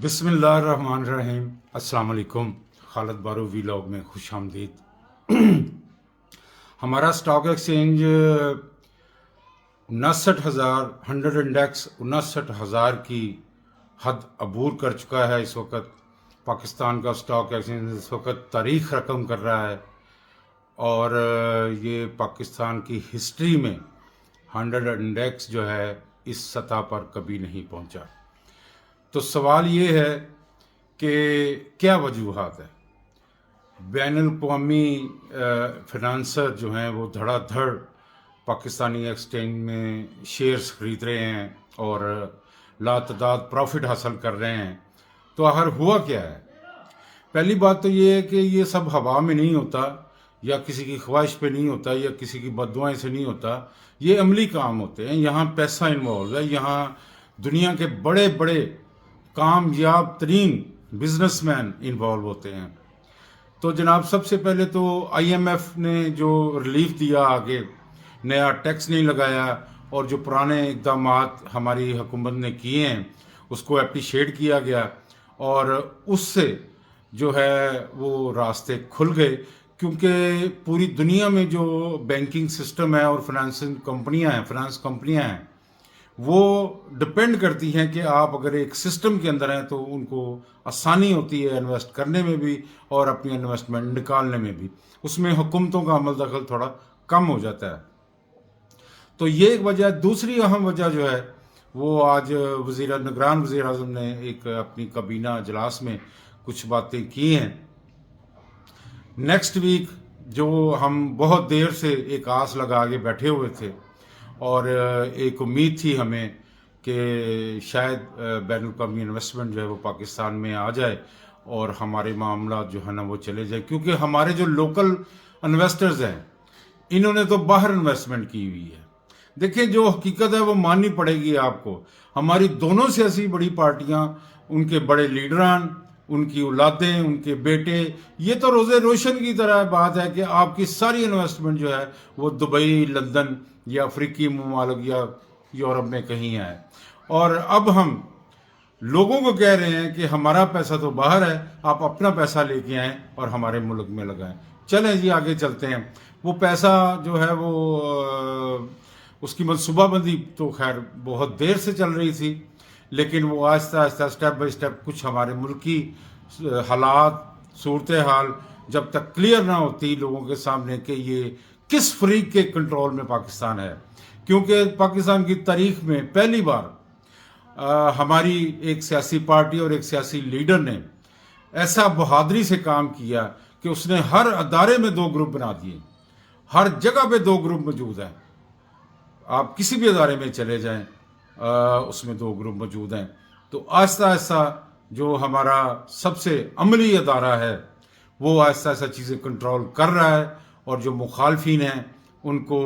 بسم اللہ الرحمن الرحیم۔ السلام علیکم۔ خالد بارو ویلاگ میں خوش آمدید۔ ہمارا سٹاک ایکسچینج 59,000 100 انڈیکس 59,000 کی حد عبور کر چکا ہے۔ اس وقت پاکستان کا سٹاک ایکسچینج اس وقت تاریخ رقم کر رہا ہے، اور یہ پاکستان کی ہسٹری میں 100 انڈیکس جو ہے اس سطح پر کبھی نہیں پہنچا۔ تو سوال یہ ہے کہ کیا وجوہات ہے؟ بین الاقوامی فنانسر جو ہیں وہ دھڑا دھڑ پاکستانی ایکسچینج میں شیئرز خرید رہے ہیں اور لاتعداد پروفٹ حاصل کر رہے ہیں۔ تو آخر ہوا کیا ہے؟ پہلی بات تو یہ ہے کہ یہ سب ہوا میں نہیں ہوتا، یا کسی کی خواہش پہ نہیں ہوتا، یا کسی کی بددعائیں سے نہیں ہوتا۔ یہ عملی کام ہوتے ہیں، یہاں پیسہ انوالو ہے، یہاں دنیا کے بڑے بڑے کامیاب ترین بزنس مین انوالو ہوتے ہیں۔ تو جناب، سب سے پہلے تو آئی ایم ایف نے جو ریلیف دیا، آگے نیا ٹیکس نہیں لگایا، اور جو پرانے اقدامات ہماری حکومت نے کیے ہیں اس کو اپریشیٹ کیا گیا، اور اس سے جو ہے وہ راستے کھل گئے، کیونکہ پوری دنیا میں جو بینکنگ سسٹم ہے اور فنانس کمپنیاں ہیں وہ ڈپینڈ کرتی ہیں کہ آپ اگر ایک سسٹم کے اندر ہیں تو ان کو آسانی ہوتی ہے انویسٹ کرنے میں بھی اور اپنی انویسٹمنٹ نکالنے میں بھی۔ اس میں حکومتوں کا عمل دخل تھوڑا کم ہو جاتا ہے۔ تو یہ ایک وجہ ہے۔ دوسری اہم وجہ جو ہے وہ آج نگران وزیر اعظم نے ایک اپنی کابینہ اجلاس میں کچھ باتیں کی ہیں۔ نیکسٹ ویک جو ہم بہت دیر سے ایک آس لگا کے بیٹھے ہوئے تھے، اور ایک امید تھی ہمیں کہ شاید بین الاقوامی انویسٹمنٹ جو ہے وہ پاکستان میں آ جائے اور ہمارے معاملات جو ہے نا وہ چلے جائے، کیونکہ ہمارے جو لوکل انویسٹرز ہیں انہوں نے تو باہر انویسٹمنٹ کی ہوئی ہے۔ دیکھیں، جو حقیقت ہے وہ ماننی پڑے گی آپ کو۔ ہماری دونوں سیاسی بڑی پارٹیاں، ان کے بڑے لیڈران، ان کی اولادیں، ان کے بیٹے، یہ تو روزے روشن کی طرح بات ہے کہ آپ کی ساری انویسٹمنٹ جو ہے وہ دبئی، لندن یا افریقی ممالک یا یورپ میں کہیں ہے۔ اور اب ہم لوگوں کو کہہ رہے ہیں کہ ہمارا پیسہ تو باہر ہے، آپ اپنا پیسہ لے کے آئیں اور ہمارے ملک میں لگائیں۔ چلیں جی، آگے چلتے ہیں۔ وہ پیسہ جو ہے وہ اس کی منصوبہ بندی تو خیر بہت دیر سے چل رہی تھی، لیکن وہ آہستہ آہستہ اسٹیپ بائی اسٹیپ کچھ ہمارے ملکی حالات، صورتحال جب تک کلیئر نہ ہوتی لوگوں کے سامنے کہ یہ کس فریق کے کنٹرول میں پاکستان ہے، کیونکہ پاکستان کی تاریخ میں پہلی بار ہماری ایک سیاسی پارٹی اور ایک سیاسی لیڈر نے ایسا بہادری سے کام کیا کہ اس نے ہر ادارے میں 2 گروپ بنا دیے۔ ہر جگہ پہ 2 گروپ موجود ہیں۔ آپ کسی بھی ادارے میں چلے جائیں، اس میں 2 گروپ موجود ہیں۔ تو آہستہ آہستہ جو ہمارا سب سے عملی ادارہ ہے وہ آہستہ آہستہ چیزیں کنٹرول کر رہا ہے، اور جو مخالفین ہیں ان کو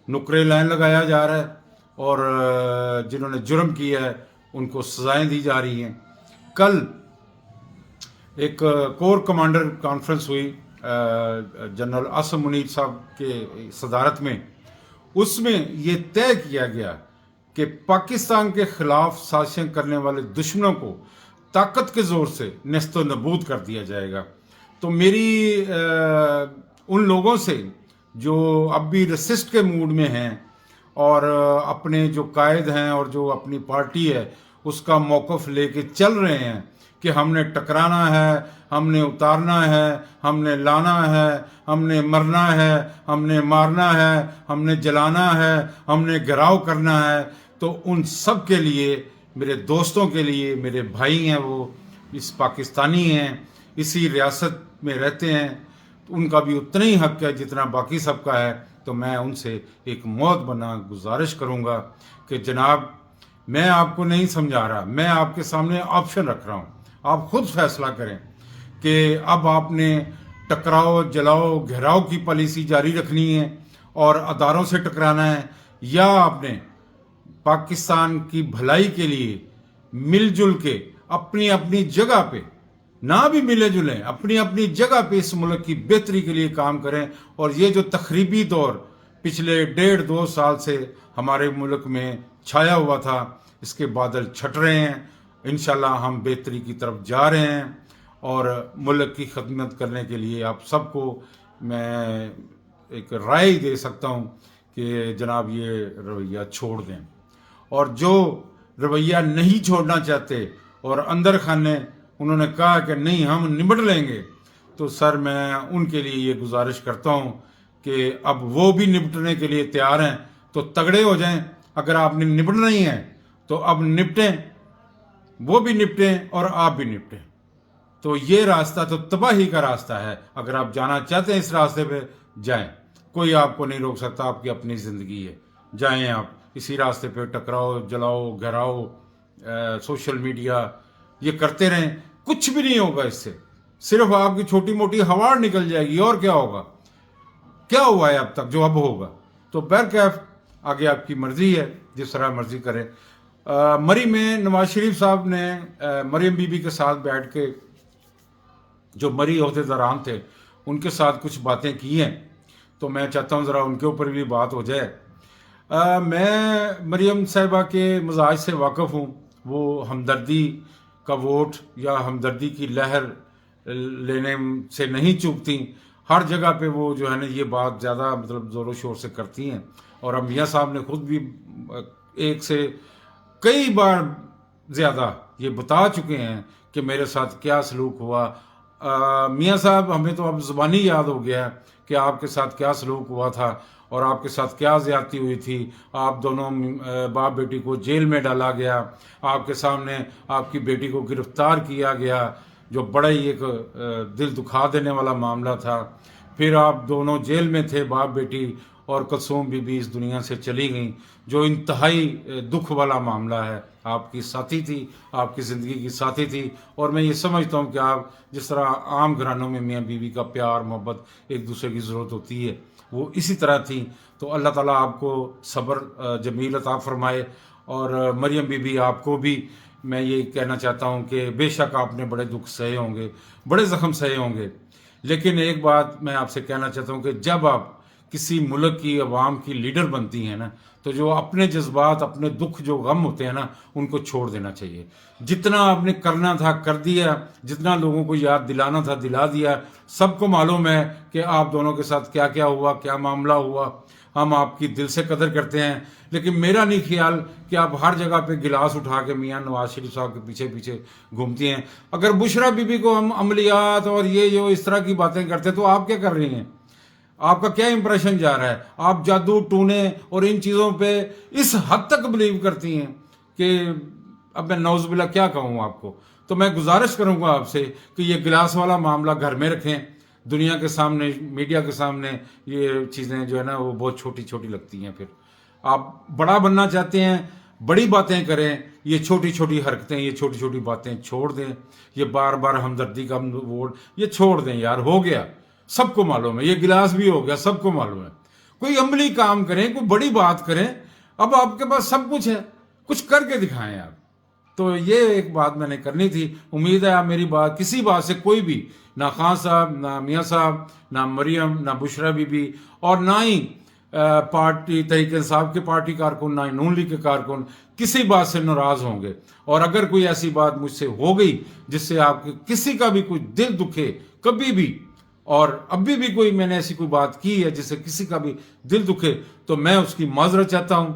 نقرے لائن لگایا جا رہا ہے، اور جنہوں نے جرم کیا ہے ان کو سزائیں دی جا رہی ہیں۔ کل ایک کور کمانڈر کانفرنس ہوئی جنرل عاصم منیر صاحب کے صدارت میں۔ اس میں یہ طے کیا گیا کہ پاکستان کے خلاف سازشیں کرنے والے دشمنوں کو طاقت کے زور سے نیست و نابود کر دیا جائے گا۔ تو میری ان لوگوں سے جو اب بھی ریسسٹ کے موڈ میں ہیں اور اپنے جو قائد ہیں اور جو اپنی پارٹی ہے اس کا موقف لے کے چل رہے ہیں کہ ہم نے ٹکرانا ہے، ہم نے اتارنا ہے، ہم نے لانا ہے، ہم نے مرنا ہے، ہم نے مارنا ہے، ہم نے جلانا ہے، ہم نے گھراؤ کرنا ہے، تو ان سب کے لیے، میرے دوستوں کے لیے، میرے بھائی ہیں، وہ اس پاکستانی ہیں، اسی ریاست میں رہتے ہیں، ان کا بھی اتنا ہی حق ہے جتنا باقی سب کا ہے۔ تو میں ان سے ایک موت بنا گزارش کروں گا کہ جناب، میں آپ کو نہیں سمجھا رہا، میں آپ کے سامنے آپشن رکھ رہا ہوں، آپ خود فیصلہ کریں کہ اب آپ نے ٹکراؤ، جلاؤ، گھیراؤ کی پالیسی جاری رکھنی ہے اور اداروں سے ٹکرانا ہے، یا آپ نے پاکستان کی بھلائی کے لیے مل جل کے اپنی اپنی جگہ پہ، نہ بھی ملے جلیں، اپنی اپنی جگہ پہ اس ملک کی بہتری کے لیے کام کریں۔ اور یہ جو تخریبی دور پچھلے 1.5-2 سال سے ہمارے ملک میں چھایا ہوا تھا، اس کے بادل چھٹ رہے ہیں۔ انشاءاللہ ہم بہتری کی طرف جا رہے ہیں، اور ملک کی خدمت کرنے کے لیے آپ سب کو میں ایک رائے دے سکتا ہوں کہ جناب یہ رویہ چھوڑ دیں، اور جو رویہ نہیں چھوڑنا چاہتے اور اندر خانے انہوں نے کہا کہ نہیں ہم نمٹ لیں گے، تو سر میں ان کے لیے یہ گزارش کرتا ہوں کہ اب وہ بھی نپٹنے کے لیے تیار ہیں تو تگڑے ہو جائیں۔ اگر آپ نے نپٹنا ہی ہے تو اب نپٹیں، وہ بھی نپٹیں اور آپ بھی نپٹیں۔ تو یہ راستہ تو تباہی کا راستہ ہے، اگر آپ جانا چاہتے ہیں اس راستے پہ جائیں، کوئی آپ کو نہیں روک سکتا، آپ کی اپنی زندگی ہے، جائیں آپ اسی راستے پہ، ٹکراؤ، جلاؤ، گھراؤ، سوشل میڈیا یہ کرتے رہیں، کچھ بھی نہیں ہوگا اس سے، صرف آپ کی چھوٹی موٹی ہوا نکل جائے گی، اور کیا ہوگا؟ کیا ہوا ہے اب تک جو اب ہوگا؟ تو بہرکیف آگے آپ کی مرضی ہے، جس طرح مرضی کریں۔ مری میں نواز شریف صاحب نے مریم بی بی کے ساتھ بیٹھ کے، جو مری عہدیداران تھے ان کے ساتھ کچھ باتیں کی ہیں، تو میں چاہتا ہوں ذرا ان کے اوپر بھی بات ہو جائے۔ میں مریم صاحبہ کے مزاج سے واقف ہوں، وہ ہمدردی کا ووٹ یا ہمدردی کی لہر لینے سے نہیں چوکتی، ہر جگہ پہ وہ جو ہے نا یہ بات زیادہ مطلب زور و شور سے کرتی ہیں، اور میاں صاحب نے خود بھی ایک سے کئی بار زیادہ یہ بتا چکے ہیں کہ میرے ساتھ کیا سلوک ہوا۔ میاں صاحب ہمیں تو اب زبانی یاد ہو گیا ہے کہ آپ کے ساتھ کیا سلوک ہوا تھا اور آپ کے ساتھ کیا زیادتی ہوئی تھی، آپ دونوں باپ بیٹی کو جیل میں ڈالا گیا، آپ کے سامنے آپ کی بیٹی کو گرفتار کیا گیا، جو بڑا ہی ایک دل دکھا دینے والا معاملہ تھا، پھر آپ دونوں جیل میں تھے باپ بیٹی، اور کلثوم بی بی اس دنیا سے چلی گئیں، جو انتہائی دکھ والا معاملہ ہے، آپ کی ساتھی تھی، آپ کی زندگی کی ساتھی تھی، اور میں یہ سمجھتا ہوں کہ آپ جس طرح عام گھرانوں میں میاں بیوی کا پیار محبت ایک دوسرے کی ضرورت ہوتی ہے، وہ اسی طرح تھی۔ تو اللہ تعالیٰ آپ کو صبر جمیل عطا فرمائے، اور مریم بی بی آپ کو بھی میں یہ کہنا چاہتا ہوں کہ بے شک آپ نے بڑے دکھ سہے ہوں گے، بڑے زخم سہے ہوں گے، لیکن ایک بات میں آپ سے کہنا چاہتا ہوں کہ جب آپ کسی ملک کی عوام کی لیڈر بنتی ہیں نا، تو جو اپنے جذبات، اپنے دکھ، جو غم ہوتے ہیں نا، ان کو چھوڑ دینا چاہیے۔ جتنا آپ نے کرنا تھا کر دیا، جتنا لوگوں کو یاد دلانا تھا دلا دیا، سب کو معلوم ہے کہ آپ دونوں کے ساتھ کیا کیا ہوا، کیا معاملہ ہوا، ہم آپ کی دل سے قدر کرتے ہیں، لیکن میرا نہیں خیال کہ آپ ہر جگہ پہ گلاس اٹھا کے میاں نواز شریف صاحب کے پیچھے پیچھے گھومتی ہیں۔ اگر بشرا بی بی کو ہم عملیات اور یہ جو اس طرح کی باتیں کرتے تو آپ کیا کر رہی ہیں؟ آپ کا کیا امپریشن جا رہا ہے؟ آپ جادو ٹونے اور ان چیزوں پہ اس حد تک بلیو کرتی ہیں کہ اب میں نعوذ باللہ کیا کہوں آپ کو۔ تو میں گزارش کروں گا آپ سے کہ یہ گلاس والا معاملہ گھر میں رکھیں، دنیا کے سامنے، میڈیا کے سامنے یہ چیزیں جو ہے نا وہ بہت چھوٹی چھوٹی لگتی ہیں۔ پھر آپ بڑا بننا چاہتے ہیں، بڑی باتیں کریں، یہ چھوٹی چھوٹی حرکتیں، یہ چھوٹی چھوٹی باتیں چھوڑ دیں، یہ بار بار ہمدردی کا ووٹ یہ چھوڑ دیں یار، ہو گیا، سب کو معلوم ہے، یہ گلاس بھی ہو گیا، سب کو معلوم ہے۔ کوئی عملی کام کریں، کوئی بڑی بات کریں، اب آپ کے پاس سب کچھ ہے، کچھ کر کے دکھائیں آپ۔ تو یہ ایک بات میں نے کرنی تھی، امید ہے آپ میری بات، کسی بات سے کوئی بھی، نہ خان صاحب، نہ میاں صاحب، نہ مریم، نہ بشرا بی بی، اور نہ ہی پارٹی تحریک انصاف کے پارٹی کارکن، نہ ہی نون لیگ کے کارکن کسی بات سے ناراض ہوں گے۔ اور اگر کوئی ایسی بات مجھ سے ہو گئی جس سے آپ کے کسی کا بھی کوئی دل دکھے کبھی بھی، اور ابھی بھی کوئی میں نے ایسی کوئی بات کی ہے جس سے کسی کا بھی دل دکھے، تو میں اس کی معذرت چاہتا ہوں،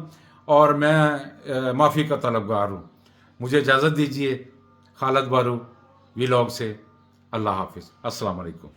اور میں معافی کا طلبگار ہوں۔ مجھے اجازت دیجیے، خالد بارو ویلاگ سے۔ اللہ حافظ، السلام علیکم۔